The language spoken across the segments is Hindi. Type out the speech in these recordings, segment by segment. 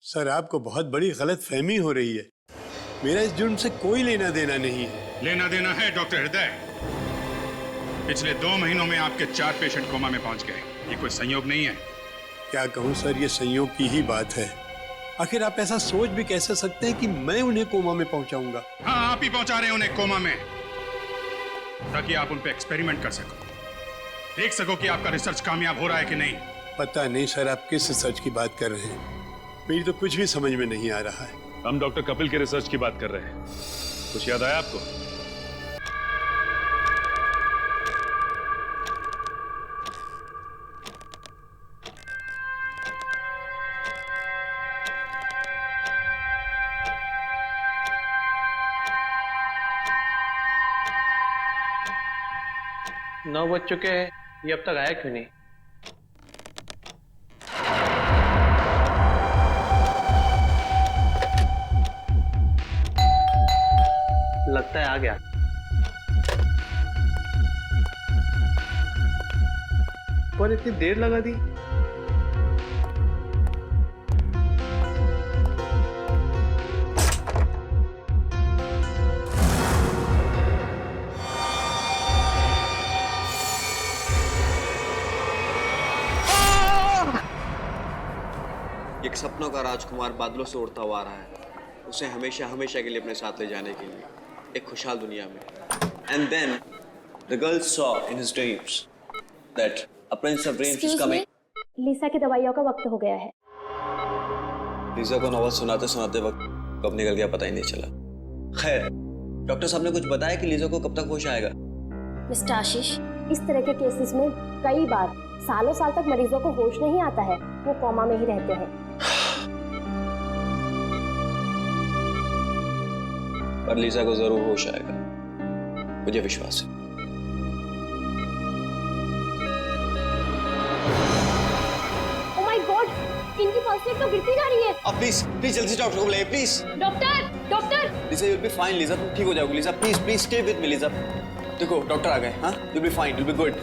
सर आपको बहुत बड़ी गलतफहमी हो रही है। मेरा इस जुर्म से कोई लेना देना नहीं है। लेना देना है डॉक्टर हृदय। पिछले 2 महीनों में आपके 4 पेशेंट कोमा में पहुंच गए। ये कोई संयोग नहीं है। क्या कहूँ सर, ये संयोग की ही बात है। आखिर आप ऐसा सोच भी कैसे सकते हैं कि मैं उन्हें कोमा में पहुंचाऊंगा? हाँ, आप ही पहुंचा रहे हैं उन्हें कोमा में, ताकि आप उन पे एक्सपेरिमेंट कर सको, देख सको कि आपका रिसर्च कामयाब हो रहा है कि नहीं। पता नहीं सर आप किस रिसर्च की बात कर रहे हैं, मेरी तो कुछ भी समझ में नहीं आ रहा है। हम डॉक्टर कपिल के रिसर्च की बात कर रहे हैं। कुछ याद आया आपको? नौ बज चुके हैं, ये अब तक आया क्यों नहीं? लगता है आ गया। पर इतनी देर लगा दी। एक सपनों का राजकुमार बादलों से उड़ता हुआ आ रहा है, उसे हमेशा हमेशा के लिए अपने साथ ले जाने के लिए एक खुशहाल दुनिया में। And then the girl saw in his dreams that a prince of dreams is coming. लीसा की दवाइयों का वक्त हो गया है। लीसा को नॉवेल सुनाते सुनाते वक्त कब निकल गया पता ही नहीं चला। खैर, डॉक्टर साहब ने कुछ बताया कि लीसा को कब तक होश आएगा? मिस्टर आशीष, इस तरह के केसेस में कई बार सालों साल तक मरीजों को होश नहीं आता है, वो कोमा में ही रहते हैं। पर लीसा को जरूर होश आएगा, मुझे विश्वास है। ओह माय गॉड, इनकी पल्स रेट तो गिरती जा रही है। अब प्लीज प्लीज जल्दी से डॉक्टर को बुलाइए please. Doctor, doctor. Lisa you will be fine. Lisa तुम ठीक हो जाओगी। Lisa please please stay with me. Lisa देखो डॉक्टर आ गए। हाँ, you will be fine, you will be good.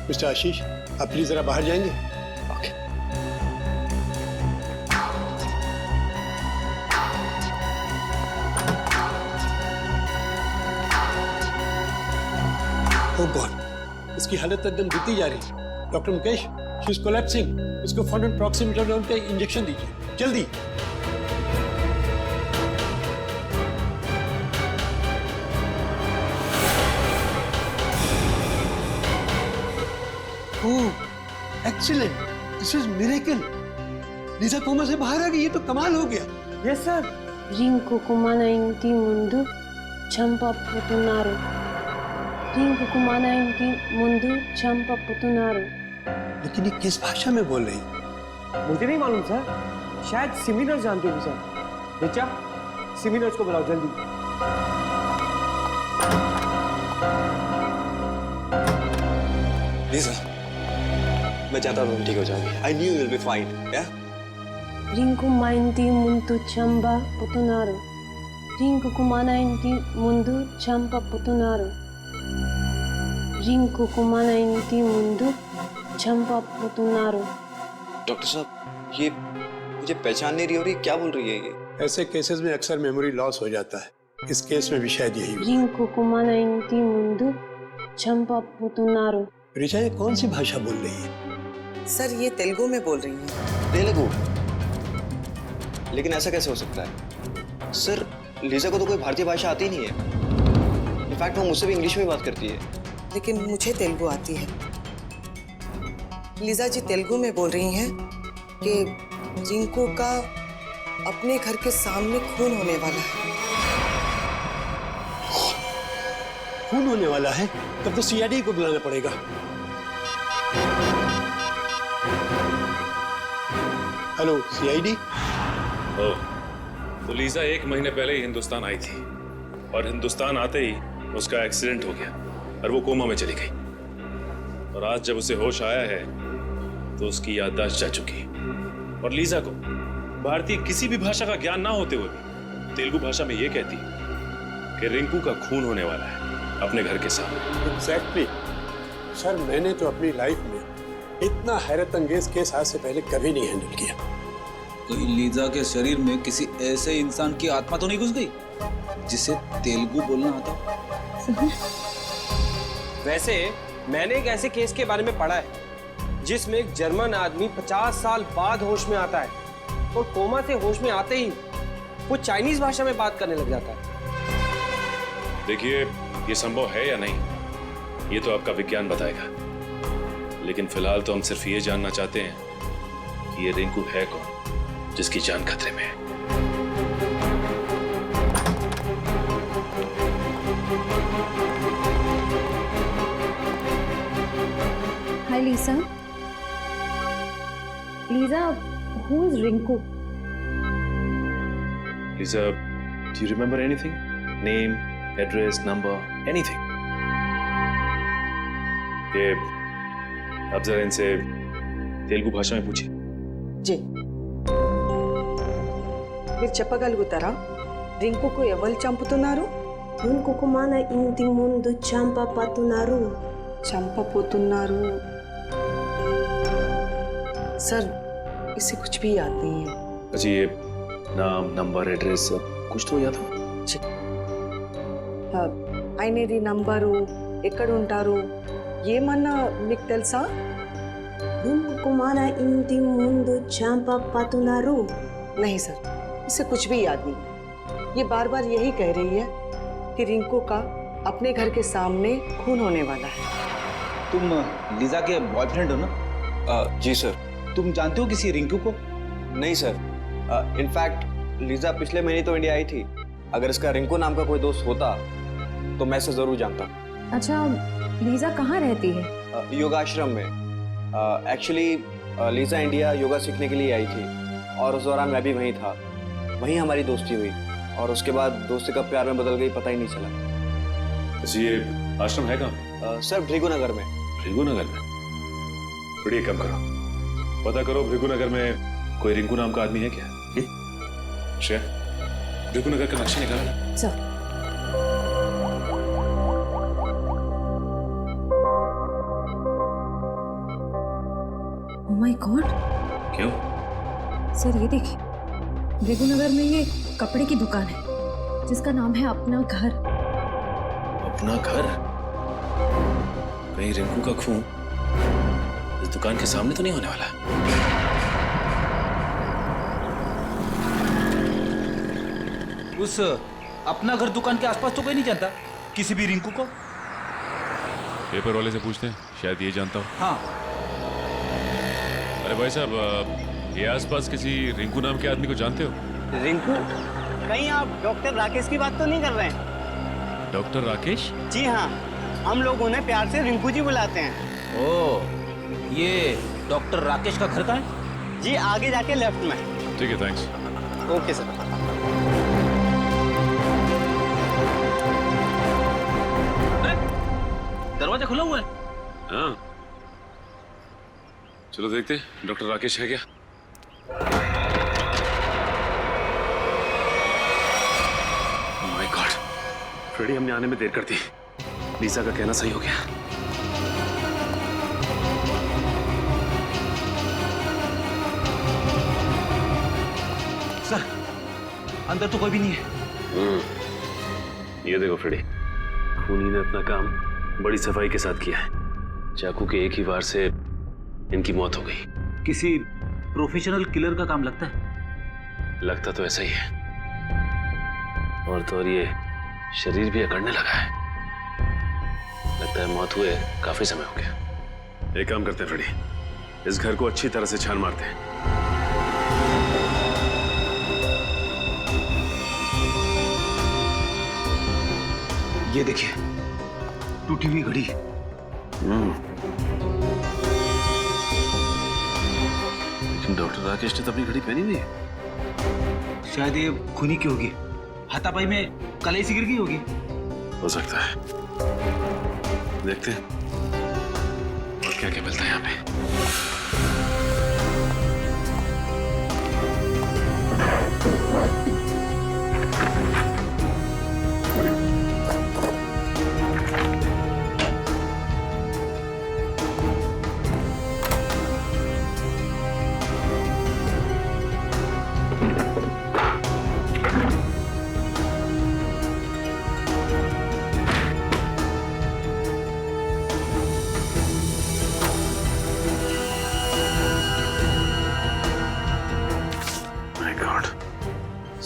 Mister Ashish, आप प्लीज जरा बाहर जाएंगे? ओके। ओह गॉड, इसकी हालत एकदम गिरती जा रही है। Doctor Mukesh, she is collapsing. इसको फौरन प्रॉक्सिमिटोजोन का इंजेक्शन दीजिए, जल्दी। Oh excellent, this is miracle. Lisa coma से बाहर आ गई, ये तो कमाल हो गया। Yes sir. రింకు కుమాన ఇంటి ముందు చంపపుతున్నారు। రింకు కుమాన ఇంటి ముందు చంపపుతున్నారు। लेकिन ये किस भाषा में बोल रही? मुझे नहीं मालूम सर, शायद सिमिनर्स जानते होगी सर। बेचा, सिमिनर्स को बुलाओ जल्दी। लीसा, मैं चाहता हूँ तुम ठीक हो जाओगी। I knew you will be fine, yeah? Rinku మా ఇంటి ముందు చంపపుతున్నారు। రింకు కుమాన ఇంటి ముందు చంపపుతున్నారు। రింకు కుమాన ఇంటి ముందు చంపపుతున్నారు। डॉक्टर साहब, ये मुझे पहचान नहीं रही हो रही, क्या बोल रही है ये? ऐसे केसेस में अक्सर मेमोरी लॉस हो जाता है। इस केस में भी शायद यही हुआ। రింకు కుమాన ఇంటి ముందు చంపపుతున్నారు। ऋचा, ये कौन सी भाषा बोल रही है? सर ये तेलुगु में बोल रही हैं। तेलुगु? लेकिन ऐसा कैसे हो सकता है? सर, लीजा को तो कोई भारतीय भाषा आती नहीं है। इनफैक्ट वो मुझसे भी इंग्लिश में बात करती है। लेकिन मुझे तेलुगु आती है। लीजा जी तेलुगु में बोल रही हैं कि रिंकू का अपने घर के सामने खून होने वाला है। खून होने वाला है? तब तो सीआईडी को बुलाना पड़ेगा। Hello CID. तो लीजा 1 महीने पहले ही हिंदुस्तान आई थी और हिंदुस्तान आते ही उसका एक्सीडेंट हो गया और वो कोमा में चली गई। और आज जब उसे होश आया है तो उसकी याददाश्त जा चुकी। और लीजा को भारतीय किसी भी भाषा का ज्ञान ना होते हुए भी तेलुगु भाषा में ये कहती कि रिंकू का खून होने वाला है अपने घर के सामने। एग्जैक्टली सर, मैंने तो अपनी लाइफ में इतना हैरत अंगेज केस आज से पहले कभी नहीं हैंडल किया। कहीं लीजा के शरीर में किसी ऐसे इंसान की आत्मा तो नहीं घुस गई जिसे तेलुगु बोलना आता? वैसे मैंने एक ऐसे केस के बारे में पढ़ा है जिसमें एक जर्मन आदमी 50 साल बाद होश में आता है और कोमा से होश में आते ही वो चाइनीज भाषा में बात करने लग जाता है। देखिए, ये संभव है या नहीं, ये तो आपका विज्ञान बताएगा। लेकिन फिलहाल तो हम सिर्फ ये जानना चाहते हैं कि ये रिंकू है कौन जिसकी जान खतरे में है। Hi, Lisa. Lisa, who is Rinku? Lisa, do you remember anything? Name, address, number, anything? ये अब जरा इनसे तेलुगु भाषा में पूछिए। जी మీరు చెప్పగలుగుతారా రింకుకు ఎవరు చంపుతున్నారు? రింకుకు మన ఇంటి ముందు చంపబోతున్నారు. చంపబోతున్నారు सर इसे कुछ भी याद नहीं है। अच्छा, ये नाम, नंबर, एड्रेस कुछ तो याद हो? ఆయనది నంబరు, ఎక్కడ ఉంటారు, ఏమన్నా మీకు తెలుసా? రింకుకు మన ఇంటి ముందు చంపబోతున్నారు. नहीं सर, इसे कुछ भी याद नहीं। ये बार बार यही कह रही है कि रिंकू का अपने घर के सामने खून होने वाला है। तुम लीजा के बॉयफ्रेंड हो ना? जी सर। तुम जानते हो किसी रिंकू को? नहीं सर, इनफैक्ट लीजा पिछले महीने तो इंडिया आई थी। अगर इसका रिंकू नाम का कोई दोस्त होता तो मैं इसे जरूर जानता। अच्छा, लीजा कहाँ रहती है? योगाश्रम में। एक्चुअली लीजा इंडिया योगा सीखने के लिए आई थी और उस दौरान मैं भी वहीं था। वहीं हमारी दोस्ती हुई और उसके बाद दोस्ती कब प्यार में बदल गई पता ही नहीं चला। अच्छा, ये आश्रम है कहाँ? सर भृगुनगर में। भृगुनगर में? बड़ी कम करो, पता करो भृगुनगर में कोई रिंकू नाम का आदमी है क्या? श्रेया, भृगुनगर का नक्शा निकाला ना? सर, ओह माय गॉड, क्यों? सर ये देखिए, भृगुनगर में ये कपड़े की दुकान है जिसका नाम है अपना घर। अपना घर? कहीं रिंकू का खून इस दुकान के सामने तो नहीं होने वाला? उस अपना घर दुकान के आसपास तो कोई नहीं जानता किसी भी रिंकू को? पेपर वाले से पूछते हैं, शायद ये जानता हो। हाँ। अरे भाई साहब, ये आसपास किसी रिंकू नाम के आदमी को जानते हो? रिंकू? कहीं आप डॉक्टर राकेश की बात तो नहीं कर रहे हैं? डॉक्टर राकेश? जी हाँ, हम लोग उन्हें प्यार से रिंकू जी बुलाते हैं। ओह, ये डॉक्टर राकेश का घर कहाँ है? जी आगे जाके लेफ्ट में। ठीक है, थैंक्स। Okay sir. दरवाजा खुला हुआ है। हाँ, चलो देखते हैं डॉक्टर राकेश है क्या। माय गॉड, फ्रेडी, हमने आने में देर कर दी। लीजा का कहना सही हो गया। सर, अंदर तो कोई भी नहीं है। ये देखो फ्रेडी, खूनी ने अपना काम बड़ी सफाई के साथ किया है। चाकू के एक ही वार से इनकी मौत हो गई। किसी प्रोफेशनल किलर का काम लगता है। लगता तो ऐसा ही है, और तो और ये शरीर भी अकड़ने लगा है। लगता है मौत हुए काफी समय हो गया। एक काम करते हैं फ्रेडी, इस घर को अच्छी तरह से छान मारते हैं। ये देखिए, टूटी हुई घड़ी। लेकिन डॉक्टर राकेश ने तो अपनी घड़ी पहनी हुई है। शायद ये खूनी की होगी, हाथापाई में कलाई सी गिर गई होगी। हो सकता है, देखते हैं और क्या क्या मिलता है यहाँ पे।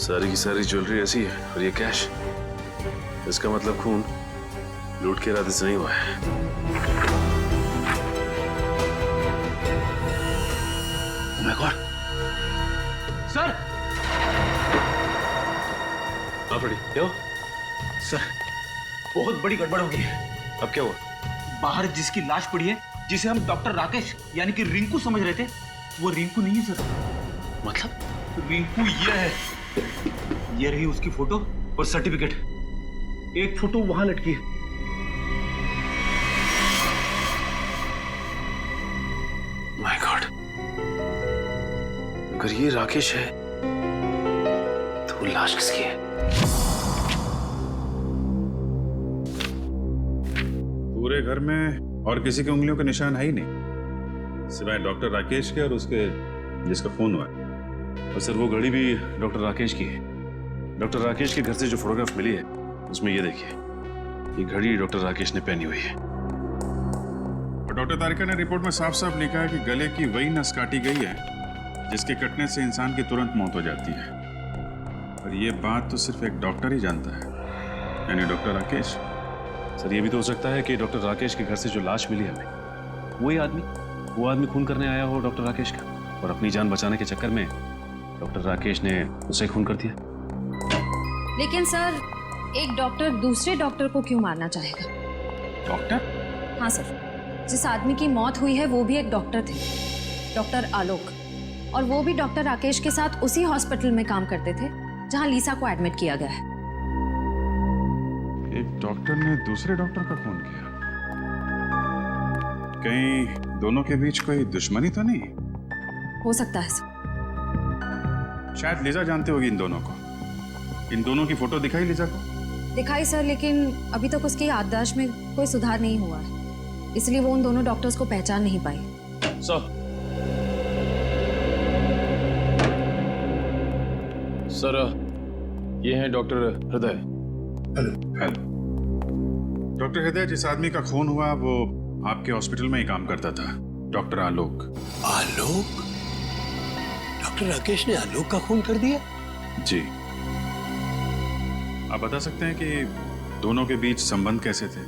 सारी की सारी ज्वेलरी ऐसी है और ये कैश, इसका मतलब खून लूट के इरादे से नहीं हुआ है। Oh my God! सर! हाँ फ्रेडी, क्या हुआ? सर, बहुत बड़ी गड़बड़ हो गई है। अब क्या हुआ? बाहर जिसकी लाश पड़ी है, जिसे हम डॉक्टर राकेश यानी कि रिंकू समझ रहे थे, वो रिंकू नहीं है सर। मतलब? रिंकू ये है। ये रही उसकी फोटो और सर्टिफिकेट। एक फोटो वहां लटकी है। माय गॉड, अगर ये राकेश है तो लाश किसकी है? पूरे घर में और किसी की उंगलियों के निशान है ही नहीं, सिवाय डॉक्टर राकेश के और उसके जिसका फोन हुआ है। और सर वो घड़ी भी डॉक्टर राकेश की है। डॉक्टर राकेश के घर से जो फोटोग्राफ मिली है उसमें ये देखिए, ये घड़ी डॉक्टर राकेश ने पहनी हुई है। और डॉक्टर तारिका ने रिपोर्ट में साफ साफ लिखा है कि गले की वही नस काटी गई है जिसके कटने से इंसान की तुरंत मौत हो जाती है। और ये बात तो सिर्फ एक डॉक्टर ही जानता है, यानी डॉक्टर राकेश। सर ये भी तो हो सकता है कि डॉक्टर राकेश के घर से जो लाश मिली हमें, वो आदमी खून करने आया हो डॉक्टर राकेश का, और अपनी जान बचाने के चक्कर में डॉक्टर राकेश ने उसे खून कर दिया। लेकिन सर, एक डॉक्टर दूसरे डॉक्टर को क्यों मारना चाहेगा? डॉक्टर? हाँ सर, जिस आदमी की मौत हुई है वो भी एक डॉक्टर थे, डॉक्टर आलोक, और वो भी डॉक्टर राकेश के साथ उसी हॉस्पिटल में काम करते थे जहां लीसा को एडमिट किया गया है। एक डॉक्टर ने दूसरे डॉक्टर का खून किया? कहीं दोनों के बीच कोई दुश्मनी तो नहीं? हो सकता है सर। शायद लीजा जानते होगी इन दोनों को। इन दोनों की फोटो दिखाई लीजा को? दिखाई सर, लेकिन अभी तक उसकी याददाश्त में कोई सुधार नहीं हुआ है, इसलिए वो उन दोनों डॉक्टर्स को पहचान नहीं पाई। सर ये हैं डॉक्टर हृदय। हेलो। डॉक्टर हृदय, जिस आदमी का खून हुआ वो आपके हॉस्पिटल में ही काम करता था, डॉक्टर आलोक। आलोक? डॉक्टर राकेश ने आलोक का खून कर दिया? जी। आप बता सकते हैं कि दोनों के बीच संबंध कैसे थे?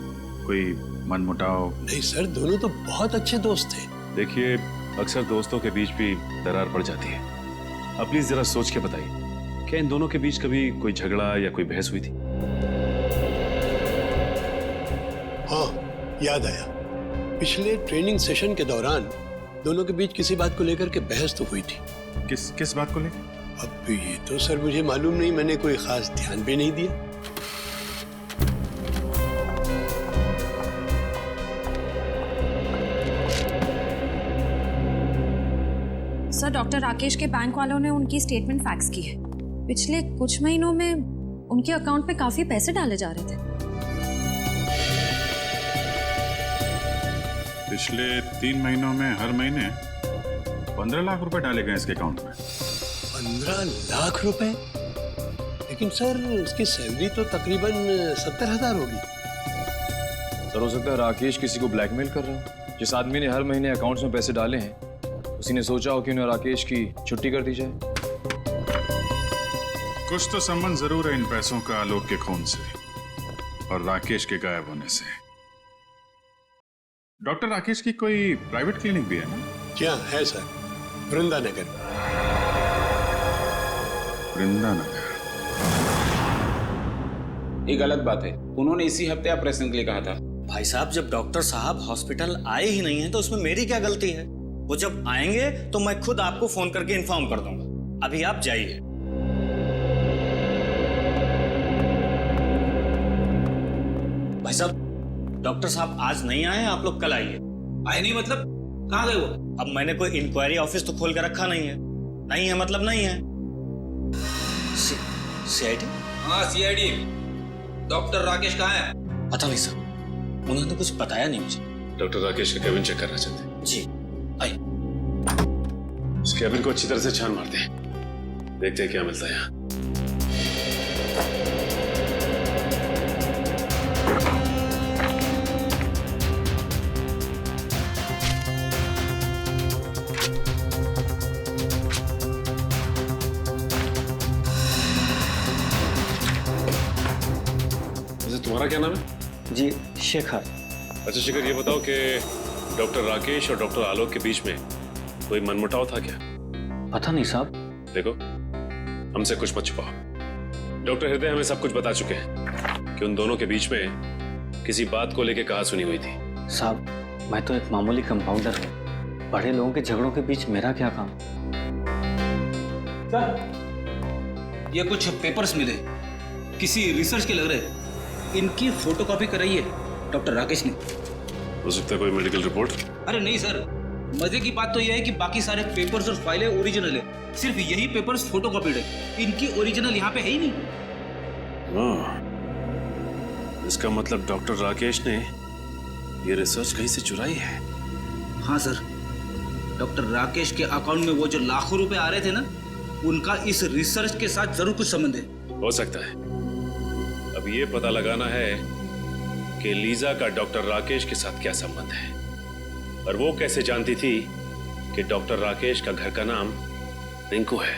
कोई मनमुटाव? नहीं सर, दोनों तो बहुत अच्छे दोस्त थे। देखिए, अक्सर दोस्तों के बीच भी दरार पड़ जाती है। अब प्लीज जरा सोच के बताइए, क्या इन दोनों के बीच कभी कोई झगड़ा या कोई बहस हुई थी? हाँ, याद आया। पिछले ट्रेनिंग सेशन के दौरान दोनों के बीच किसी बात को लेकर के बहस तो हुई थी। किस बात को लेकर? अब ये तो सर मुझे मालूम नहीं, मैंने कोई खास ध्यान भी नहीं दिया। सर, डॉक्टर राकेश के बैंक वालों ने उनकी स्टेटमेंट फैक्स की है। पिछले कुछ महीनों में उनके अकाउंट में काफी पैसे डाले जा रहे थे। पिछले 3 महीनों में हर महीने 15 लाख रुपए डाले गए इसके अकाउंट में। 15 लाख रुपए? लेकिन सर उसकी सैलरी तो तकरीबन 70,000 होगी। सर, हो सकता है राकेश किसी को ब्लैकमेल कर रहा हो। जिस आदमी ने हर महीने अकाउंट्स में पैसे डाले हैं, उसी ने सोचा हो कि उन्हें राकेश की छुट्टी कर दी जाए। कुछ तो संबंध जरूर है इन पैसों का आलोक के खून से और राकेश के गायब होने से। डॉक्टर राकेश की कोई प्राइवेट क्लिनिक भी है ना? जी हाँ, है सर, वृंदानगर। वृंदानगर? ये गलत बात है। उन्होंने इसी हफ्ते ऑपरेशन के लिए कहा था। भाई साहब, जब डॉक्टर साहब हॉस्पिटल आए ही नहीं है तो उसमें मेरी क्या गलती है? वो जब आएंगे तो मैं खुद आपको फोन करके इन्फॉर्म कर दूंगा। अभी आप जाइए। भाई साहब, डॉक्टर साहब आज नहीं आए, आप लोग कल आइए। आए नहीं मतलब? कहाँ गए वो? अब मैंने कोई इंक्वायरी ऑफिस तो खोल के रखा नहीं है। नहीं है मतलब नहीं है। सीआईडी? हाँ, सीआईडी। डॉक्टर राकेश कहाँ है? पता नहीं सर, उन्होंने कुछ बताया नहीं मुझे। डॉक्टर राकेश का केबिन चेक करना चाहते हैं। जी आइए। इस केबिन को अच्छी तरह से छान मारते हैं, देखते हैं क्या मिलता है यहाँ। तुम्हारा क्या नाम है? जी शेखर। अच्छा शेखर, ये बताओ कि डॉक्टर राकेश और डॉक्टर आलोक के बीच में कोई मनमुटाव था क्या? पता नहीं साहब। देखो, हमसे कुछ मत छुपाओ। डॉक्टर हृदय हमें सब कुछ बता चुके हैं कि उन दोनों के बीच में किसी बात को लेकर कहा सुनी हुई थी। साहब, मैं तो एक मामूली कंपाउंडर हूँ। बड़े लोगों के झगड़ों के बीच मेरा क्या काम? सर, ये कुछ पेपर्स मिले, किसी रिसर्च के लग रहे। इनकी फोटोकॉपी कराई है डॉक्टर राकेश ने। हो सकता है कोई मेडिकल रिपोर्ट? अरे नहीं सर, मजे की बात तो यह है कि बाकी सारे पेपर्स और फाइलें ओरिजिनल है, सिर्फ यही पेपर्स फोटोकॉपीड है। इनकी ओरिजिनल यहाँ पे है ही नहीं। इसका मतलब डॉक्टर राकेश ने ये रिसर्च कहीं से चुराई है। हाँ सर, डॉक्टर राकेश के अकाउंट में वो जो लाखों रुपए आ रहे थे ना, उनका इस रिसर्च के साथ जरूर कुछ संबंध है। हो सकता है। अब ये पता लगाना है कि लीजा का डॉक्टर राकेश के साथ क्या संबंध है, और वो कैसे जानती थी कि डॉक्टर राकेश का घर का नाम रिंकू है।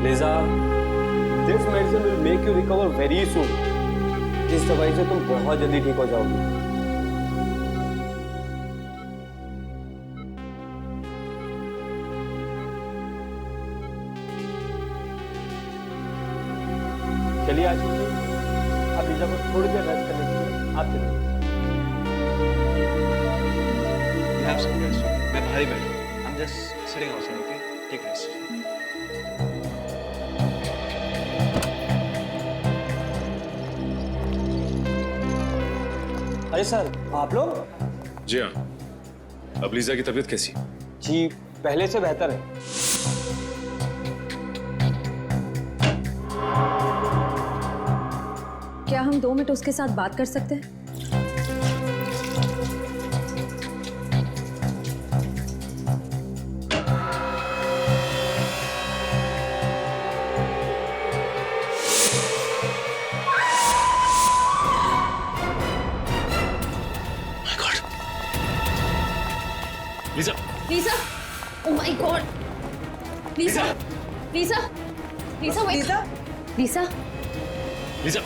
Liza, this medicine will make you recover very soon. इस दवाई से तुम बहुत जल्दी ठीक हो जाओगी। चलिए आशीष जी, आप लीजा को थोड़ी देर रेस्ट करने दीजिए। आप चलिए। मैं बाहर ही बैठा हूँ। I'm just sitting outside, okay? Take rest. अरे सर, आप लोग? जी हाँ। अब लीजा की तबीयत कैसी? जी पहले से बेहतर है। क्या हम 2 मिनट उसके साथ बात कर सकते हैं? Lisa! Lisa! Oh my God! Lisa! Lisa! Lisa! Lisa! Lisa! Lisa!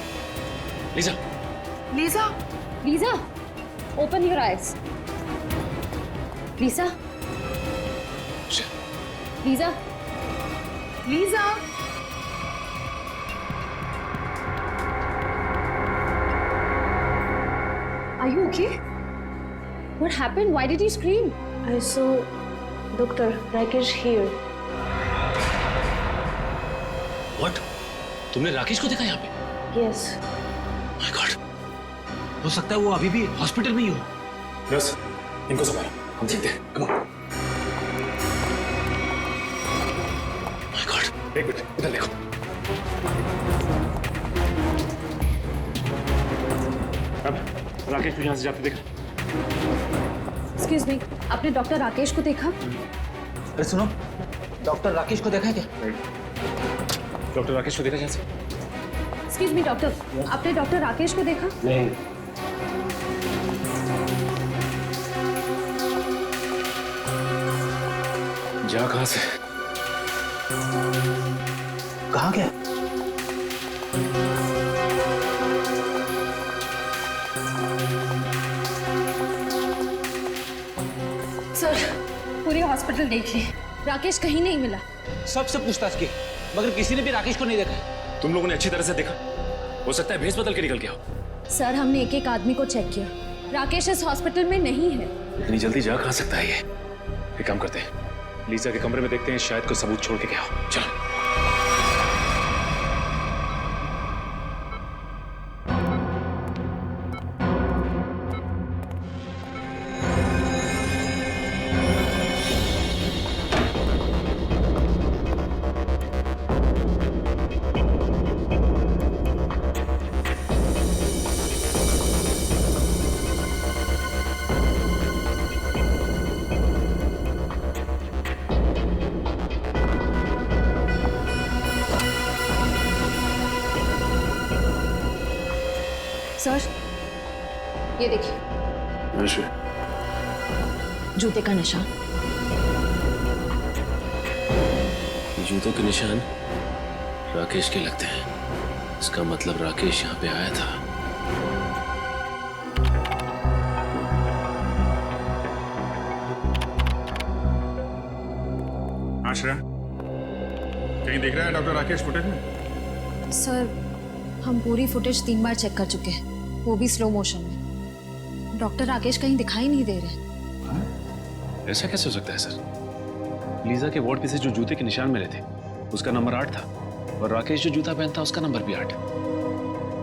Lisa! Lisa! Lisa! Open your eyes. Lisa! Lisa! Lisa! Are you okay? What happened? Why did you scream? I saw Dr. Rakesh here. What? तुमने राकेश को देखा यहाँ पे? Yes. My God! हो सकता है वो अभी भी हॉस्पिटल में ही हो। नर्स, इनको संभालो, हम देखते हैं। Come on. My God! एक मिनट, इधर देखो। अब राकेश को यहाँ से जाते देखा? Excuse me, आपने डॉक्टर राकेश को देखा? अरे सुनो, डॉक्टर राकेश को देखा है क्या? डॉक्टर राकेश को देखा यहाँ से? Excuse me, डॉक्टर, आपने डॉक्टर राकेश को देखा? नहीं। जा कहाँ से? कहाँ गया? सर, पूरी हॉस्पिटल देख ली, राकेश कहीं नहीं मिला। सबसे पूछताछ की, मगर किसी ने भी राकेश को नहीं देखा। तुम लोगों ने अच्छी तरह से देखा? हो सकता है भेस बदल के निकल गया हो। सर, हमने एक एक आदमी को चेक किया, राकेश इस हॉस्पिटल में नहीं है। इतनी जल्दी जा कहाँ सकता है ये? एक काम करते हैं, लीजा के कमरे में देखते हैं, शायद कोई सबूत छोड़ के गया हो। चलो। सर, ये देखिए। जूते का निशान। जूतों के निशान राकेश के लगते हैं। इसका मतलब राकेश यहाँ पे आया था। आश्रय, कहीं दिख रहा है डॉक्टर राकेश फुटेज में? सर, हम पूरी फुटेज 3 बार चेक कर चुके हैं, वो भी स्लो मोशन में। डॉक्टर राकेश कहीं दिखाई नहीं दे रहे। ऐसा कैसे हो सकता है सर? लीजा के वार्ड पे से जो जूते के निशान मिले थे उसका नंबर 8 था और राकेश जो जूता पहनता उसका नंबर भी 8।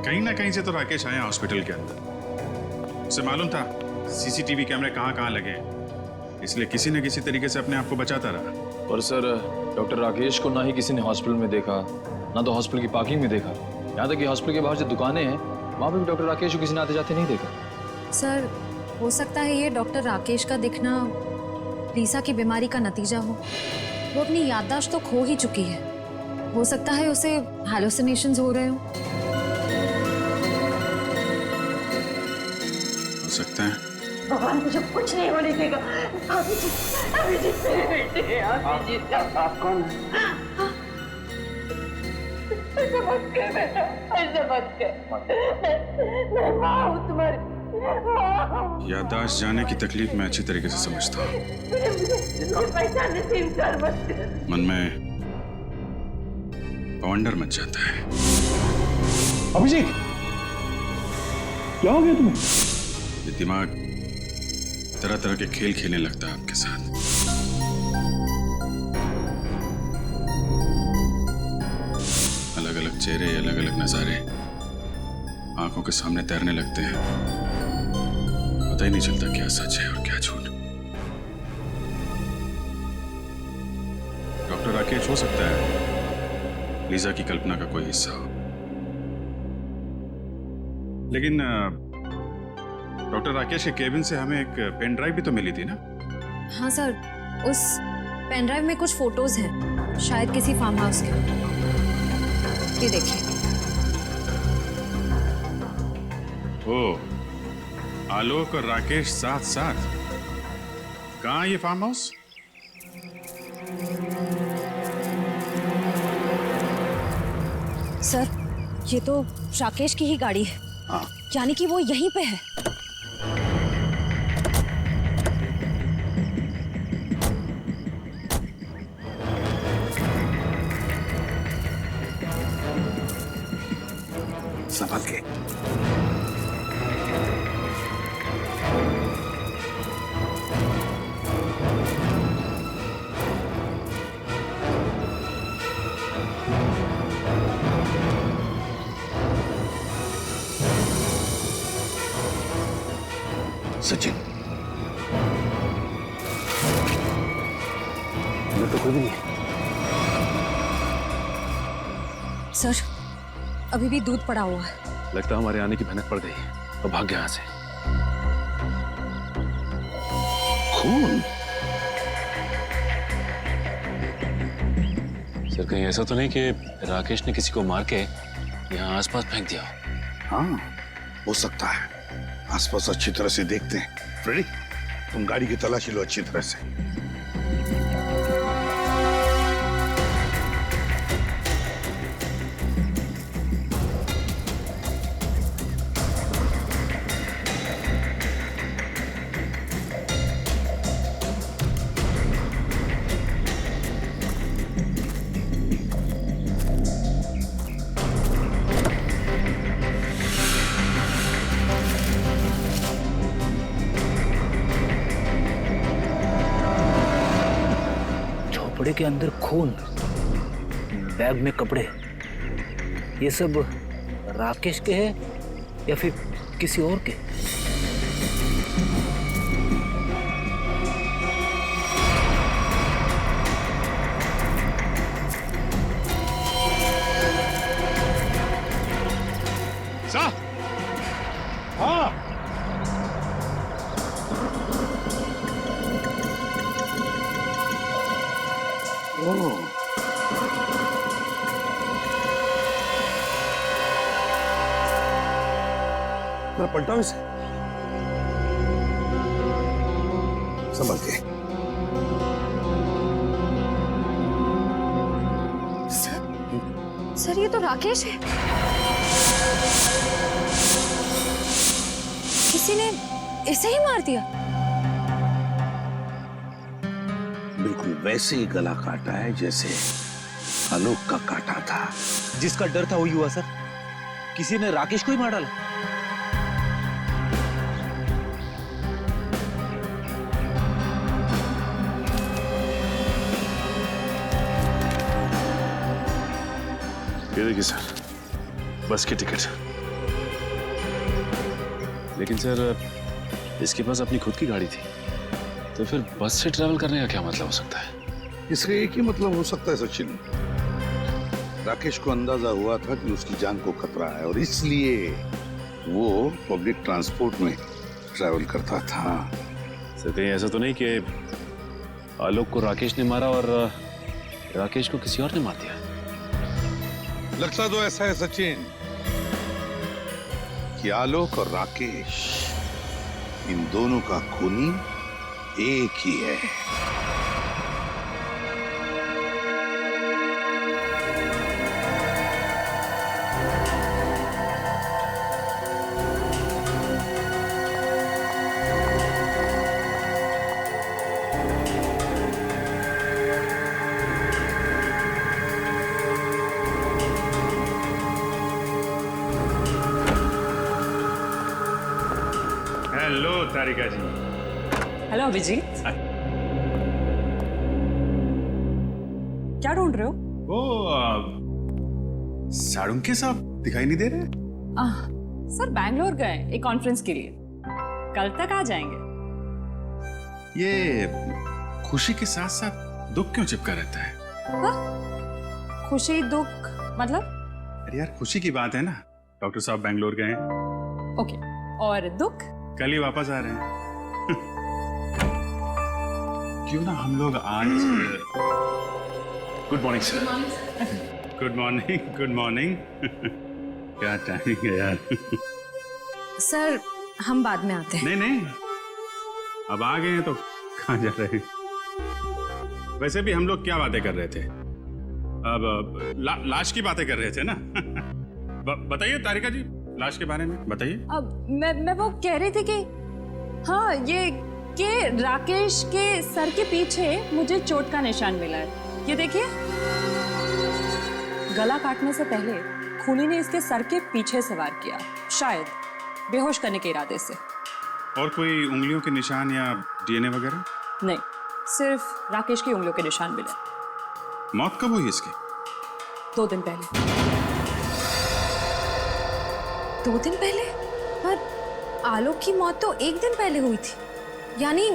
कहीं ना कहीं से तो राकेश आया हॉस्पिटल के अंदर। उसे मालूम था सीसीटीवी कैमरे कहाँ लगे हैं, इसलिए किसी न किसी तरीके से अपने आप को बचाता रहा। और सर, डॉक्टर राकेश को ना ही किसी ने हॉस्पिटल में देखा, ना तो हॉस्पिटल की पार्किंग में देखा। यहाँ तक कि हॉस्पिटल के बाहर जो दुकानें हैं वहाँ पे भी डॉक्टर राकेश को किसी ने आते जाते नहीं देखा। सर, हो सकता है ये डॉक्टर राकेश का दिखना लीसा की बीमारी का नतीजा हो। वो अपनी याददाश्त तो खो ही चुकी है। हो सकता है उसे हैलुसिनेशंस हो रहे हो। हो सकता है। भगवान मुझे कुछ नहीं होने देगा। अभिजीत मेरे बेटे हैं। अभिजीत, आप कौन हैं? ऐसा मत कर बेटा, ऐसा मत कर। मैं माँ हूँ तुम्हारी। याददाश्त जाने की तकलीफ मैं अच्छी तरीके से समझता हूँ। पहचानने से इंकार मत कर। मन में वंडर मच जाता है। अभिजीत, क्या हो गया तुम्हें? ये दिमाग तरह तरह के खेल खेलने लगता है आपके साथ। अलग अलग चेहरे, अलग अलग नजारे आंखों के सामने तैरने लगते हैं। पता ही नहीं चलता क्या सच है और क्या झूठ। डॉक्टर राकेश हो सकता है लीजा की कल्पना का कोई हिस्सा हो, लेकिन डॉक्टर राकेश के केबिन से हमें एक पेन ड्राइव भी तो मिली थी ना? हाँ सर, उस पेन ड्राइव में कुछ फोटोज हैं, शायद किसी फार्म हाउस के। ये देखिए। ओ, आलोक और राकेश साथ साथ। कहाँ ये फार्म हाउस? सर, ये तो राकेश की ही गाड़ी है। हाँ। यानी कि वो यहीं पे है। संभाल के। सचिन, मैं तो कोई भी नहीं। सर, अभी भी दूध पड़ा हुआ है। लगता हमारे आने की भनक पड़ गई और भाग गया यहाँ से। खून? सर, कहीं ऐसा तो नहीं कि राकेश ने किसी को मार के यहाँ आसपास फेंक दिया? हाँ, हो सकता है। आसपास अच्छी तरह से देखते हैं। फ्रेडी, तुम गाड़ी की तलाशी लो अच्छी तरह से। कपड़े के अंदर खून, बैग में कपड़े, ये सब राकेश के हैं या फिर किसी और के? साहब, हाँ, पलटा इसे। संभल के। सर ये तो राकेश है। किसी ने इसे ही मार दिया। बिल्कुल वैसे ही गला काटा है जैसे आलोक का काटा था। जिसका डर था वही हुआ सर। किसी ने राकेश को ही मार डाला। ये देखिए सर, बस की टिकट। लेकिन सर इसके पास अपनी खुद की गाड़ी थी, तो फिर बस से ट्रैवल करने का क्या मतलब हो सकता है? इसका एक ही मतलब हो सकता है सचिन, राकेश को अंदाजा हुआ था कि उसकी जान को खतरा है और इसलिए वो पब्लिक ट्रांसपोर्ट में ट्रैवल करता था। सर कहीं ऐसा तो नहीं कि आलोक को राकेश ने मारा और राकेश को किसी और ने मार दिया? लगता तो ऐसा है सचिन कि आलोक और राकेश इन दोनों का खूनी एक ही है। हेलो तारिका जी। हेलो अभिजीत। क्या ढूंढ रहे हो? वो साड़ुंके साहब दिखाई नहीं दे रहे? सर बैंगलोर गए एक कॉन्फ्रेंस के लिए, कल तक आ जाएंगे। ये खुशी के साथ साथ दुख क्यों चिपका रहता है? खुशी दुख मतलब? अरे यार खुशी की बात है ना, डॉक्टर साहब बैंगलोर गए हैं। ओके, और दुख? कल ही वापस आ रहे हैं। क्यों ना हम लोग आज। Good morning sir. Good morning, good morning. क्या टाइमिंग है यार। सर हम बाद में आते हैं। नहीं नहीं, अब आ गए हैं तो कहाँ जा रहे हैं? वैसे भी हम लोग क्या बातें कर रहे थे? अब लाश की बातें कर रहे थे ना। बताइए तारिका जी, लाश के बारे में बताइए। अब मैं वो कह रही थी कि हाँ, ये कि राकेश के सर के पीछे मुझे चोट का निशान मिला है। ये देखिए, गला काटने से पहले खूनी ने इसके सर के पीछे से वार किया, शायद बेहोश करने के इरादे से। और कोई उंगलियों के निशान या डीएनए वगैरह? नहीं, सिर्फ राकेश की उंगलियों के निशान मिले। मौत कब हुई इसकी? 2 दिन पहले। 2 दिन पहले? पर आलोक की मौत तो 1 दिन पहले हुई थी। यानी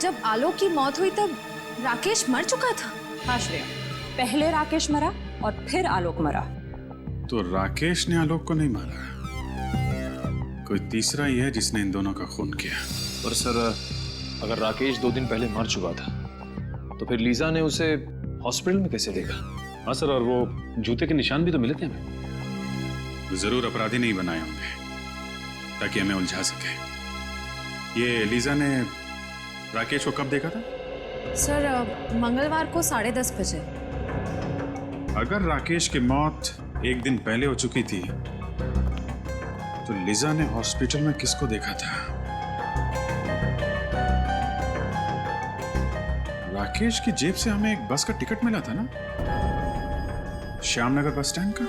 जब आलोक की मौत हुई तब राकेश मर चुका था। हाँ श्रेया, पहले राकेश मरा और फिर आलोक मरा। तो राकेश ने आलोक को नहीं मारा, कोई तीसरा ही है जिसने इन दोनों का खून किया। पर सर अगर राकेश 2 दिन पहले मर चुका था तो फिर लीजा ने उसे हॉस्पिटल में कैसे देखा? हाँ सर, और वो जूते के निशान भी तो मिले थे हमें। जरूर अपराधी नहीं बनाए होंगे ताकि हमें उलझा सके। ये लीजा ने राकेश को कब देखा था? सर मंगलवार को 10:30 बजे। अगर राकेश की मौत 1 दिन पहले हो चुकी थी तो लीजा ने हॉस्पिटल में किसको देखा था? राकेश की जेब से हमें एक बस का टिकट मिला था ना, श्यामनगर बस स्टैंड का।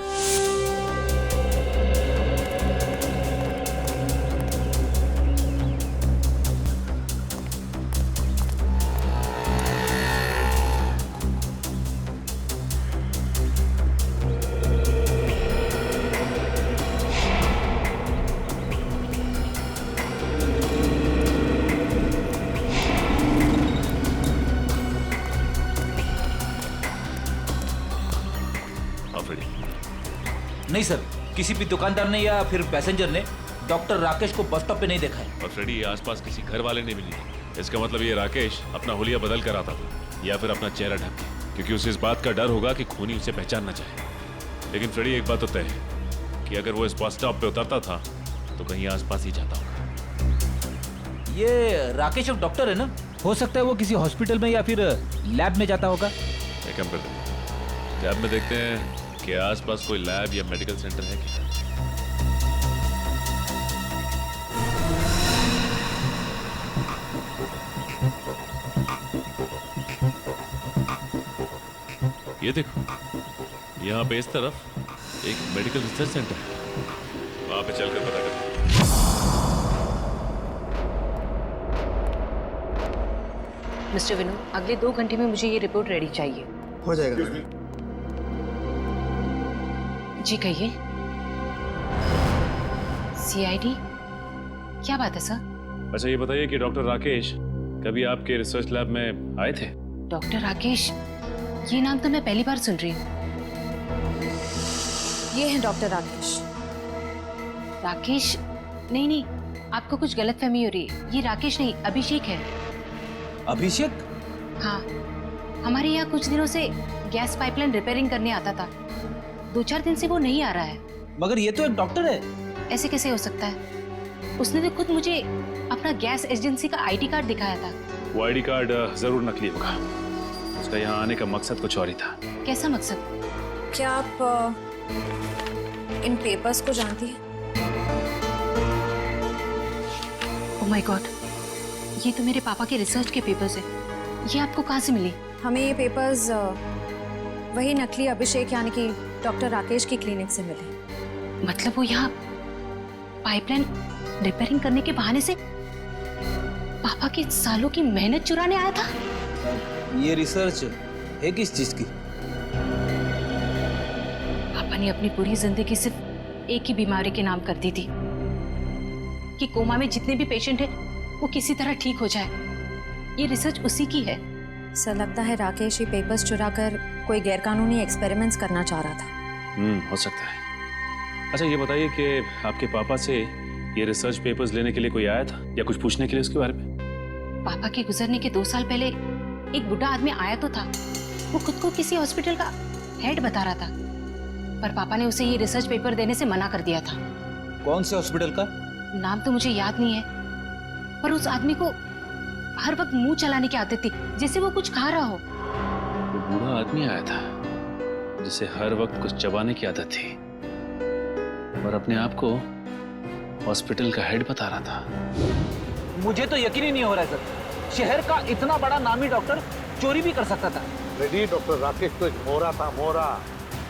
नहीं सर, किसी भी दुकानदार ने या फिर पैसेंजर ने डॉक्टर राकेश को बस स्टॉप पे नहीं देखा है। और फ्रेडी, ये आसपास किसी घर वाले ने भी नहीं। इसका मतलब ये राकेश अपना हुलिया बदल कर आता था या फिर अपना चेहरा ढक के, क्योंकि उसे इस बात का डर होगा कि खूनी उसे पहचान ना चाहे। लेकिन फ्रेडी, एक बात तो तय है कि अगर वो इस बस स्टॉप पे उतरता था तो कहीं आसपास ही जाता होगा। ये राकेश एक डॉक्टर है ना? हो सकता है वो किसी हॉस्पिटल में या फिर लैब में जाता होगा। एक काम करते हैं, लैब में देखते हैं कि आसपास कोई लैब या मेडिकल सेंटर है क्या। ये देखो, यहाँ पे इस तरफ एक मेडिकल रिसर्च सेंटर है, वहां पे चलकर पता करते हैं। मिस्टर विनोद, अगले 2 घंटे में मुझे ये रिपोर्ट रेडी चाहिए। हो जाएगा। जी कहिए। सीआईडी, क्या बात है सर? अच्छा ये बताइए कि डॉक्टर राकेश कभी आपके रिसर्च लैब में आए थे? डॉक्टर राकेश, ये नाम तो मैं पहली बार सुन रही हूँ। ये है डॉक्टर राकेश। राकेश? नहीं, आपको कुछ गलतफहमी हो रही है। ये राकेश नहीं, अभिषेक है। अभिषेक? हाँ, हमारे यहाँ कुछ दिनों से गैस पाइपलाइन रिपेयरिंग करने आता था। 2-4 दिन से वो नहीं आ रहा है। मगर ये तो एक डॉक्टर है। ऐसे कैसे हो सकता है? उसने तो खुद मुझे अपना गैस एजेंसी का आईडी कार्ड दिखाया था। वो आईडी कार्ड जरूर नकली होगा। उसका यहाँ आने का मकसद कुछ और ही था। कैसा मकसद? क्या आप इन पेपर्स को जानती हैं? ओह माय गॉड, ये तो मेरे पापा के रिसर्च के पेपर्स हैं। ये आपको कहाँ से मिली? हमें ये पेपर्स वही नकली अभिषेक यानी कि डॉक्टर राकेश की क्लिनिक से मिले। मतलब वो यहाँ पाइपलाइन रिपेयरिंग करने के बहाने से पापा की सालों की मेहनत चुराने आया था? ये रिसर्च है किस चीज की? पापा ने अपनी पूरी जिंदगी सिर्फ एक ही बीमारी के नाम कर दी थी कि कोमा में जितने भी पेशेंट हैं वो किसी तरह ठीक हो जाए। ये रिसर्च उसी की है। सर, लगता है राकेश ये पेपर्स चुराकर कोई गैरकानूनी एक्सपेरिमेंट्स करना चाह रहा था। हो सकता है। अच्छा ये बताइए कि आपके पापा से ये रिसर्च पेपर्स लेने के लिए कोई आया था या कुछ पूछने के लिए उसके बारे में? पापा के गुजरने के 2 साल पहले एक बुढ़ा आदमी आया तो था। वो खुद को किसी हॉस्पिटल का हेड बता रहा था, पर पापा ने उसे ये रिसर्च पेपर देने से मना कर दिया था। कौन से हॉस्पिटल का? नाम तो मुझे याद नहीं है, पर उस आदमी को हर वक्त मुंह चलाने की आदत थी, जैसे वो कुछ खा रहा हो। वो बूढ़ा आदमी आया था जिसे हर वक्त कुछ चबाने की आदत थी और अपने आप को हॉस्पिटल का हेड बता रहा था। मुझे तो यकीन ही नहीं हो रहा है सर। शहर का इतना बड़ा नामी डॉक्टर चोरी भी कर सकता था। रेडी, डॉक्टर राकेश तो एक मोहरा था, मोहरा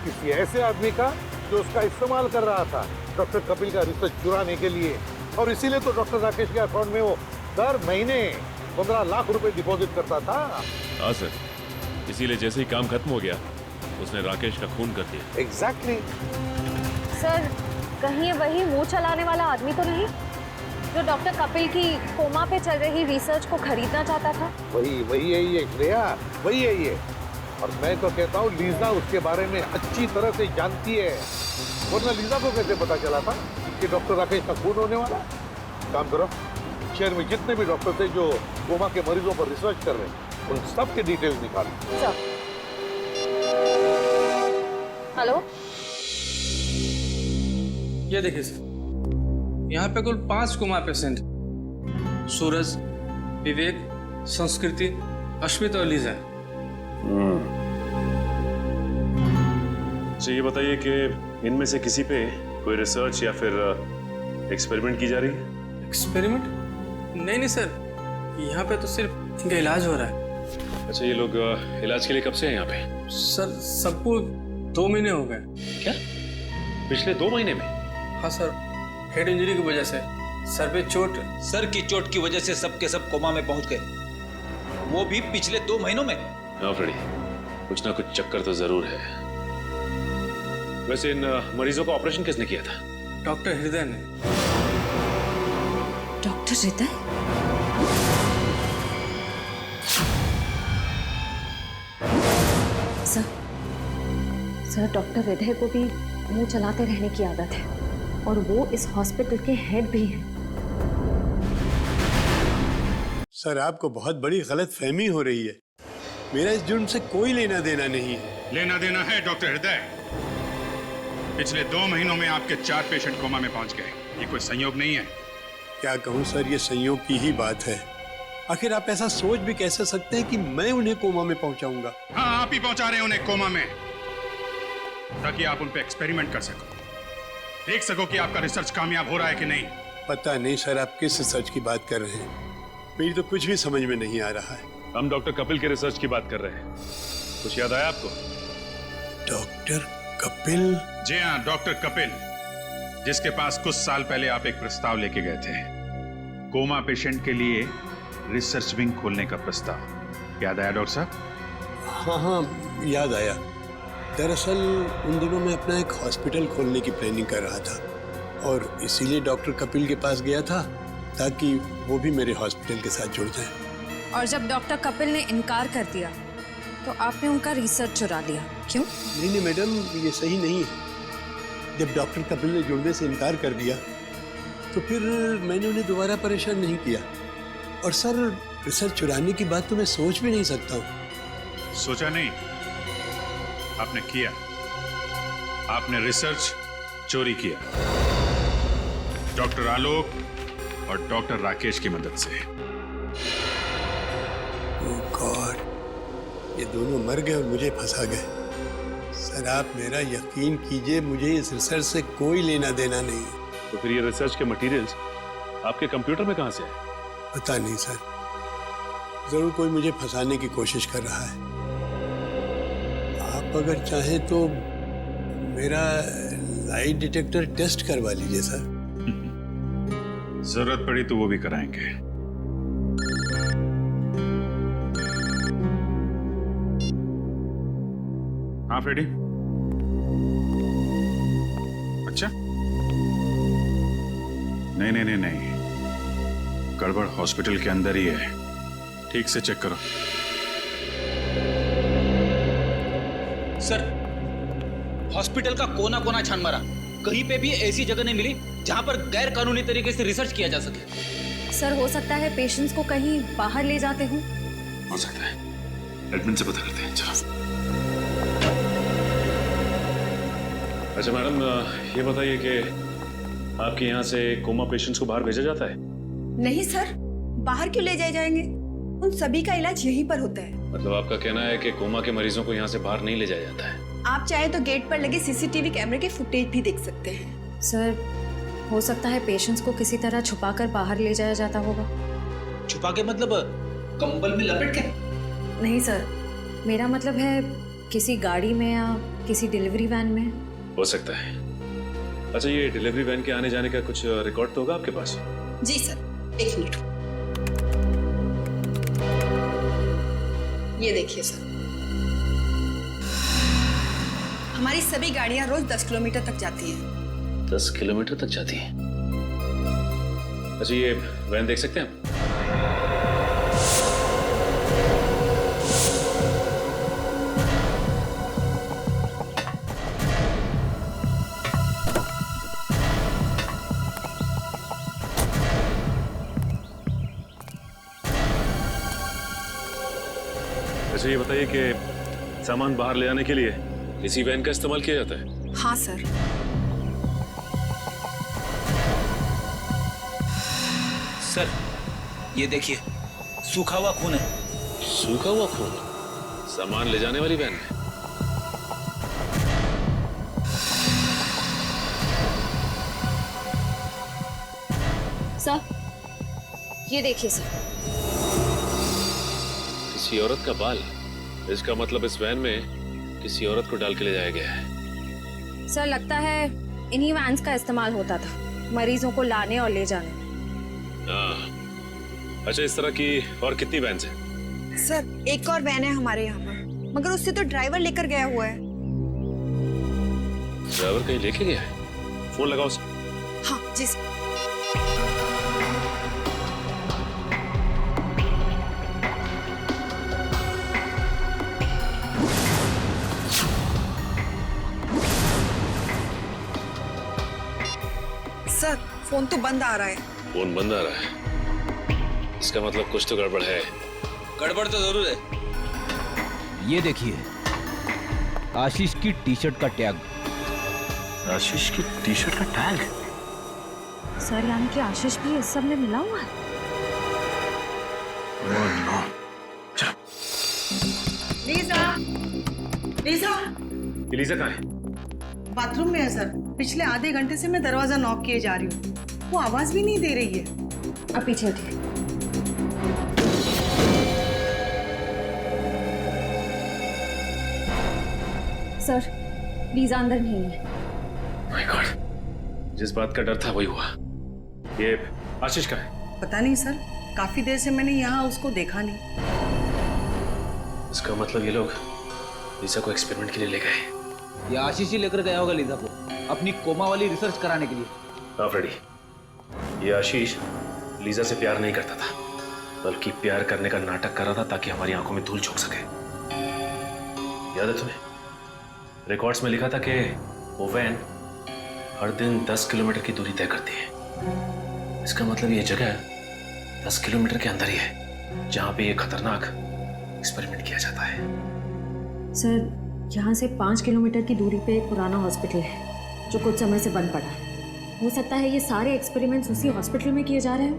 किसी ऐसे आदमी का जो उसका इस्तेमाल कर रहा था डॉक्टर कपिल का रिसर्च चुराने के लिए। और इसीलिए तो डॉक्टर राकेश के अकाउंट में वो दर महीने 15 लाख रुपए डिपॉजिट करता था। हाँ सर, इसीलिए जैसे ही काम खत्म हो गया उसने राकेश का खून कर दिया। एग्जैक्टली। सर, कहीं ये वही मुंह चलाने वाला आदमी तो नहीं जो डॉक्टर कपिल की कोमा पे चल रही रिसर्च को खरीदना चाहता था? वही है ये श्रेया, वही है ये। और मैं तो कहता हूँ लीजा उसके बारे में अच्छी तरह से जानती है, वरना लीजा को कैसे पता चला था कि डॉक्टर राकेश का खून होने वाला? काम करो, शहर में जितने भी डॉक्टर थे जो कोमा के मरीजों पर रिसर्च कर रहे हैं उन सब के डिटेल्स निकालो। हेलो, ये देखिए सर, यहाँ पे कुल 5 कोमा पेशेंट, सूरज, विवेक, संस्कृति, अश्मित और लीजा। तो ये बताइए कि इनमें से किसी पे कोई रिसर्च या फिर एक्सपेरिमेंट की जा रही है? एक्सपेरिमेंट? नहीं सर, यहाँ पे तो सिर्फ इनका इलाज हो रहा है। अच्छा, ये लोग इलाज के लिए कब से हैं यहाँ पे? सर, सबको 2 महीने हो गए। क्या? पिछले 2 महीने में? हाँ सर, हेड इंजरी की वजह से सर पे चोट। सर की चोट की वजह से सब के सब कोमा में पहुंच गए, वो भी पिछले 2 महीनों में। हाँ फ्रेडी, कुछ ना कुछ चक्कर तो जरूर है। वैसे इन मरीजों का ऑपरेशन किसने किया था? डॉक्टर हृदय ने। डॉक्टर हृदय? सर, डॉक्टर हृदय को भी मुंह चलाते रहने की आदत है और वो इस हॉस्पिटल के हेड भी हैं। सर, आपको बहुत बड़ी गलतफहमी हो रही है। मेरा इस जुर्म से कोई लेना देना नहीं है। लेना देना है डॉक्टर हृदय। पिछले 2 महीनों में आपके 4 पेशेंट कोमा में पहुंच गए। ये कोई संयोग नहीं है। क्या कहूँ सर, ये संयोग की ही बात है। आखिर आप ऐसा सोच भी कैसे सकते हैं कि मैं उन्हें कोमा में पहुंचाऊंगा? हाँ, आप ही पहुंचा रहे हैं उन्हें कोमा में, ताकि आप उन पे एक्सपेरिमेंट कर सको, देख सको कि आपका रिसर्च कामयाब हो रहा है कि नहीं। पता नहीं सर, आप किस रिसर्च की बात कर रहे हैं, मेरी तो कुछ भी समझ में नहीं आ रहा है। हम डॉक्टर कपिल के रिसर्च की बात कर रहे हैं, कुछ याद आया आपको? डॉक्टर कपिल? जी हाँ, डॉक्टर कपिल, जिसके पास कुछ साल पहले आप एक प्रस्ताव लेके गए थे, कोमा पेशेंट के लिए रिसर्च विंग खोलने का प्रस्ताव। याद आया डॉक्टर साहब? हाँ हाँ, याद आया। दरअसल उन दिनों मैं अपना एक हॉस्पिटल खोलने की प्लानिंग कर रहा था और इसीलिए डॉक्टर कपिल के पास गया था ताकि वो भी मेरे हॉस्पिटल के साथ जुड़ जाए। और जब डॉक्टर कपिल ने इनकार कर दिया तो आपने उनका रिसर्च चुरा लिया, क्यों? नहीं मैडम, ये सही नहीं है। जब डॉक्टर कपिल ने जुड़ने से इनकार कर दिया तो फिर मैंने उन्हें दोबारा परेशान नहीं किया। और सर, रिसर्च चुराने की बात तो मैं सोच भी नहीं सकता हूँ। सोचा नहीं, आपने किया। आपने रिसर्च चोरी किया, डॉक्टर आलोक और डॉक्टर राकेश की मदद से। ओह गॉड, ये दोनों मर गए और मुझे फंसा गए। सर, आप मेरा यकीन कीजिए, मुझे इस रिसर्च से कोई लेना देना नहीं। तो फिर ये रिसर्च के मटेरियल्स आपके कंप्यूटर में कहां से आए? पता नहीं सर, जरूर कोई मुझे फंसाने की कोशिश कर रहा है। आप अगर चाहें तो मेरा लाइट डिटेक्टर टेस्ट करवा लीजिए सर। जरूरत पड़ी तो वो भी कराएंगे। हाँ फ्रेडी? अच्छा, नहीं, गड़बड़ हॉस्पिटल के अंदर ही है, ठीक से चेक करो। सर, हॉस्पिटल का कोना कोना छान मारा, कहीं पे भी ऐसी जगह नहीं मिली जहां पर गैर कानूनी तरीके से रिसर्च किया जा सके। सर, हो सकता है पेशेंट्स को कहीं बाहर ले जाते हों। हो सकता है, एडमिन से पता करते हैं। चलो। अच्छा मैडम, ये बताइए कि आपके यहाँ से कोमा पेशेंट्स को बाहर भेजा जाता है? नहीं सर, बाहर क्यों ले जाए जाएंगे? उन सभी का इलाज यहीं पर होता है। मतलब आपका कहना है कि कोमा के मरीजों को यहाँ से बाहर नहीं ले जाया जाता है? आप चाहे तो गेट पर लगे सीसीटीवी कैमरे के फुटेज भी देख सकते हैं। सर, हो सकता है पेशेंट्स को किसी तरह छुपाकर बाहर ले जाया जाता होगा। छुपा के मतलब कंबल में लपेट के? नहीं सर, मेरा मतलब है किसी गाड़ी में या किसी डिलीवरी वैन में। हो सकता है। अच्छा, ये डिलीवरी वैन के आने जाने का कुछ रिकॉर्ड तो होगा आपके पास? जी सर, एक मिनट। ये देखिए सर, हमारी सभी गाड़ियां रोज 10 किलोमीटर तक जाती हैं। 10 किलोमीटर तक जाती हैं? अच्छा, ये वैन देख सकते हैं हम? अच्छा, ये बताइए कि सामान बाहर ले जाने के लिए इसी वैन का इस्तेमाल किया जाता है? हाँ सर। सर, ये देखिए, सूखा हुआ खून है। सूखा हुआ खून सामान ले जाने वाली वैन में? सर, ये देखिए सर, किसी औरत का बाल। इसका मतलब इस वैन में किसी औरत को डाल के ले जाया गया है। सर लगता है इन्हीं वैन्स का इस्तेमाल होता था मरीजों को लाने और ले जाने में। अच्छा, इस तरह की और कितनी वैन्स हैं? सर, एक और वैन है हमारे यहाँ पर, मगर उससे तो ड्राइवर लेकर गया हुआ है। ड्राइवर कहीं लेके गया है? फोन लगाओ उसे। हाँ जी सर। सर, फोन तो बंद आ रहा है। फोन बंद आ रहा है? इसका मतलब कुछ तो गड़बड़ है। गड़बड़ तो जरूर है। ये देखिए, आशीष की टी शर्ट का टैग। आशीष की टी शर्ट का टैग? सर, यानी कि आशीष भी इस सब में मिला हुआ है? लीजा, लीजा, लीजा कहाँ है? बाथरूम में है सर। पिछले आधे घंटे से मैं दरवाजा नॉक किए जा रही हूँ, वो आवाज भी नहीं दे रही है। अब पीछे हटिए। सर, लीजा अंदर नहीं है। माय गॉड, जिस बात का डर था वही हुआ। ये आशीष का है? पता नहीं सर, काफी देर से मैंने यहाँ उसको देखा नहीं। इसका मतलब ये लोग लीजा को एक्सपेरिमेंट के लिए ले गए। ये आशीष ही लेकर गया होगा लीजा को अपनी कोमा वाली रिसर्च कराने के लिए। हाँ फ्रेडी, ये आशीष लीजा से प्यार नहीं करता था, बल्कि प्यार करने का नाटक कर रहा था ताकि हमारी आंखों में धूल झोंक सके। याद है तुम्हें? रिकॉर्ड्स में लिखा था कि वो वैन हर दिन 10 किलोमीटर की दूरी तय करती है। इसका मतलब ये जगह 10 किलोमीटर के अंदर ही है जहां पे ये खतरनाक एक्सपेरिमेंट किया जाता है। सर, यहाँ से 5 किलोमीटर की दूरी पे एक पुराना हॉस्पिटल है जो कुछ समय से बंद पड़ा है। हो सकता है ये सारे एक्सपेरिमेंट्स उसी हॉस्पिटल में किए जा रहे हैं।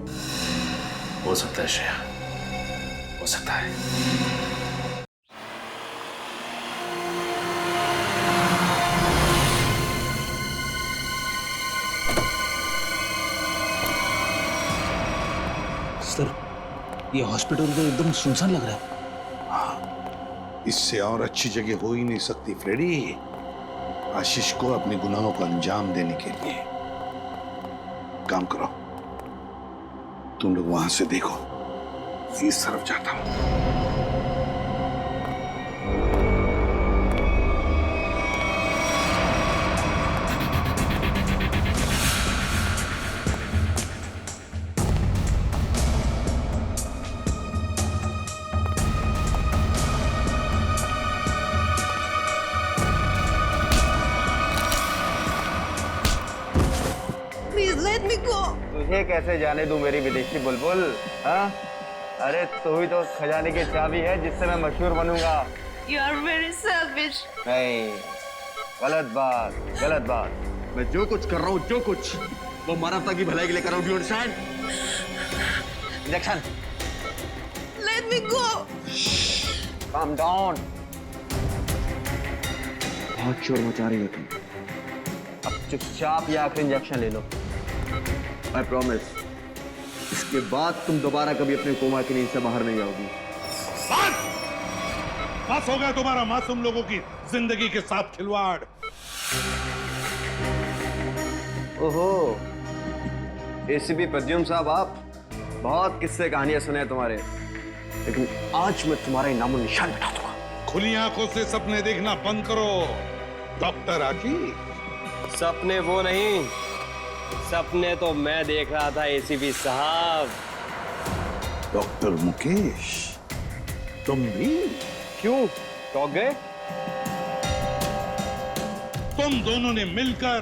हो सकता है श्रेया, हो सकता है। सर, ये हॉस्पिटल तो एकदम सुनसान लग रहा है। इससे और अच्छी जगह हो ही नहीं सकती फ्रेडी, आशीष को अपने गुनाहों को अंजाम देने के लिए। काम करो, तुम लोग वहां से देखो, इस तरफ जाता हूं। तुझे कैसे जाने दूं मेरी विदेशी बुलबुल? हाँ? अरे तू ही तो खजाने की चाबी है जिससे मैं मशहूर बनूंगा। You are very selfish. नहीं, गलत बात, गलत बात। मैं जो कुछ कर रहा हूँ, जो कुछ, वो मानवता की भलाई के लिए कर रहा हूँ। Do you understand? Injection. Let me go. Calm down. बहुत शोर मचा रही हो तुम। अब चुपचाप ये आखिरी इंजेक्शन ले लो। I promise. इसके बाद तुम दोबारा कभी अपने कोमा की नींद से बाहर नहीं जाओगी। बस हो गया तुम्हारा मासूम लोगों की जिंदगी के साथ खिलवाड़। ओहो, एसीपी प्रद्युम्न साहब, आप बहुत किस्से कहानियां सुने हैं तुम्हारे, लेकिन आज मैं तुम्हारा इनामो निशान बिठा दूंगा। खुली आंखों से सपने देखना बंद करो डॉक्टर आशीष। सपने वो नहीं, सपने तो मैं देख रहा था एसीपी साहब। डॉक्टर मुकेश, तुम भी? क्यों, चौंक गए? तुम दोनों ने मिलकर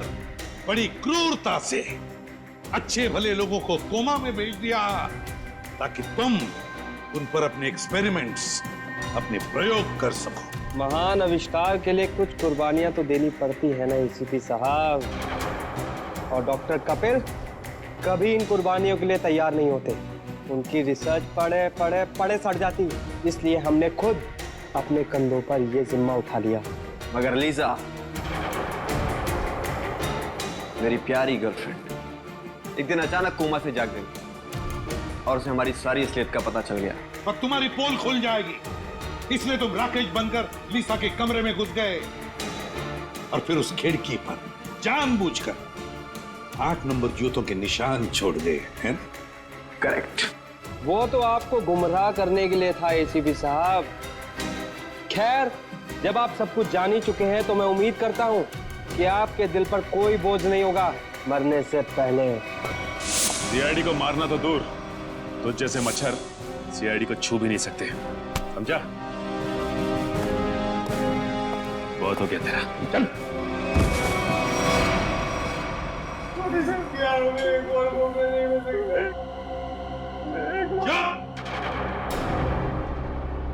बड़ी क्रूरता से अच्छे भले लोगों को कोमा में भेज दिया ताकि तुम उन पर अपने एक्सपेरिमेंट्स, अपने प्रयोग कर सको। महान आविष्कार के लिए कुछ कुर्बानियां तो देनी पड़ती है ना एसीपी साहब, और डॉक्टर कपिल कभी इन कुर्बानियों के लिए तैयार नहीं होते। उनकी रिसर्च पढ़े पढ़े पढ़े सड़ जाती, इसलिए हमने खुद अपने कंधों पर यह जिम्मा उठा लिया। मगर लीजा, मेरी प्यारी गर्लफ्रेंड, एक दिन अचानक कोमा से जाग गई और उसे हमारी सारी असलियत का पता चल गया। अब तुम्हारी पोल खुल जाएगी, इसलिए तुम राकेश बनकर लीसा के कमरे में घुस गए और फिर उस खिड़की पर जानबूझकर 8 नंबर जूतों के निशान छोड़ गए, है ना? करेक्ट। वो तो आपको गुमराह करने के लिए था एसीपी साहब। खैर, जब आप सब कुछ जान ही चुके हैं तो मैं उम्मीद करता हूं कि आपके दिल पर कोई बोझ नहीं होगा मरने से पहले। सीआईडी को मारना तो दूर, तुझ जैसे मच्छर सीआईडी को छू भी नहीं सकते, समझा? बहुत हो गया तेरा, चल।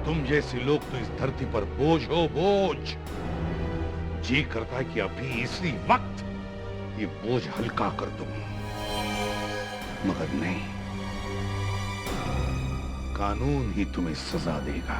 तुम जैसे लोग तो इस धरती पर बोझ हो, बोझ। जी करता है कि अभी इसी वक्त ये बोझ हल्का कर दूं, मगर नहीं, कानून ही तुम्हें सजा देगा।